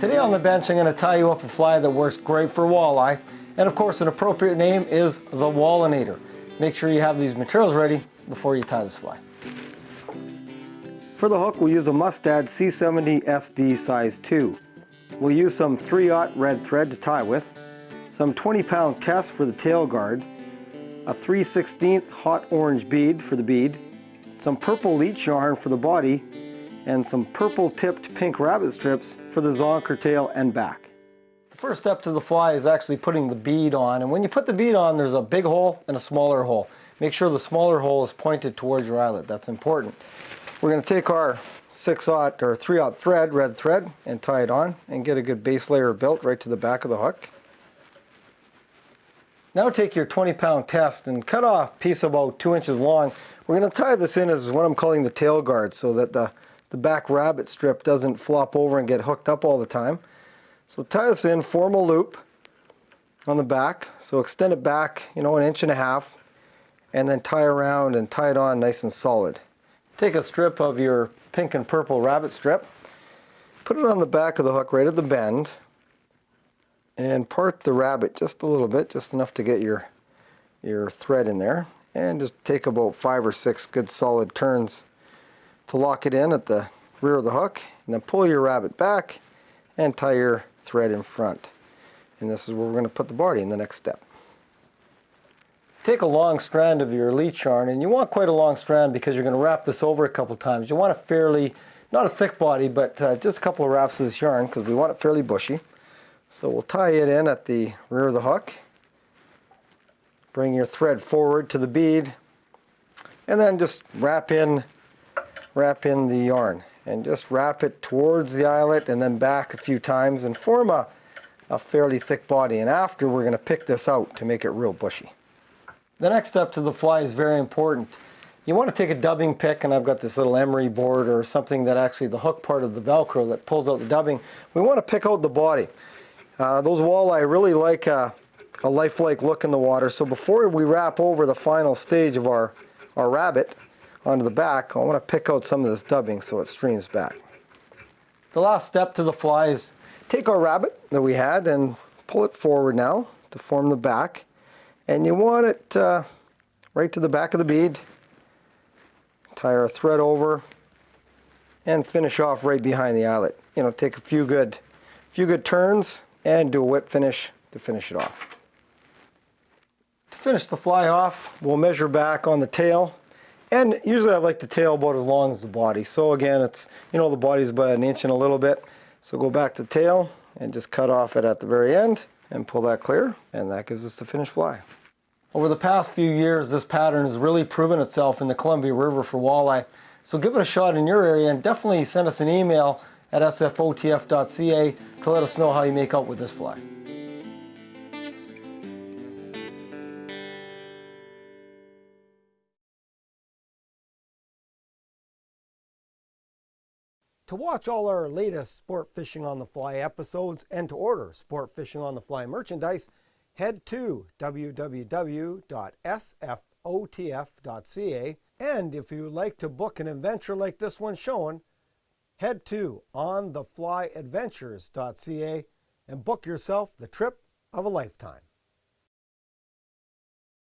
Today on the bench I'm going to tie you up a fly that works great for walleye, and of course an appropriate name is the Wallinator. Make sure you have these materials ready before you tie this fly. For the hook we'll use a Mustad C70 SD size 2. We'll use some 3/0 red thread to tie with, some 20-pound test for the tail guard, a 3/16 hot orange bead for the bead, some purple leech yarn for the body, and some purple tipped pink rabbit strips for the zonker tail and back. The first step to the fly is actually putting the bead on, and when you put the bead on there's a big hole and a smaller hole. Make sure the smaller hole is pointed towards your eyelet, that's important. We're going to take our 6/0 or 3/0 thread, red thread, and tie it on and get a good base layer built right to the back of the hook. Now take your 20-pound test and cut off a piece about 2 inches long. We're going to tie this in as what I'm calling the tail guard so that the back rabbit strip doesn't flop over and get hooked up all the time. So tie this in, form a loop on the back. So extend it back, 1.5 inches, and then tie around and tie it on nice and solid. Take a strip of your pink and purple rabbit strip, put it on the back of the hook right at the bend, and part the rabbit just a little bit, just enough to get your thread in there, and just take about 5 or 6 good solid turns to lock it in at the rear of the hook, and then pull your rabbit back and tie your thread in front. And this is where we're going to put the body in the next step. Take a long strand of your leech yarn, and you want quite a long strand because you're going to wrap this over a couple times. You want a fairly, not a thick body, but just a couple of wraps of this yarn because we want it fairly bushy. So we'll tie it in at the rear of the hook. Bring your thread forward to the bead, and then just wrap in the yarn, and just wrap it towards the eyelet and then back a few times and form a fairly thick body. And after we're going to pick this out to make it real bushy. The next step to the fly is very important. You want to take a dubbing pick, and I've got this little emery board or something that actually the hook part of the Velcro that pulls out the dubbing. We want to pick out the body. Those walleye really like a lifelike look in the water, so before we wrap over the final stage of our rabbit onto the back, I want to pick out some of this dubbing so it streams back. The last step to the fly is take our rabbit that we had and pull it forward now to form the back, and you want it right to the back of the bead. Tie our thread over and finish off right behind the eyelet. Take a few good turns and do a whip finish to finish it off. To finish the fly off, we'll measure back on the tail. And usually I like the tail about as long as the body. So again, it's, the body's about 1 inch and a little bit. So go back to the tail and just cut off it at the very end and pull that clear, and that gives us the finished fly. Over the past few years, this pattern has really proven itself in the Columbia River for walleye. So give it a shot in your area, and definitely send us an email at sfotf.ca to let us know how you make out with this fly. To watch all our latest Sport Fishing on the Fly episodes and to order Sport Fishing on the Fly merchandise, head to www.sfotf.ca. And if you would like to book an adventure like this one shown, head to ontheflyadventures.ca and book yourself the trip of a lifetime.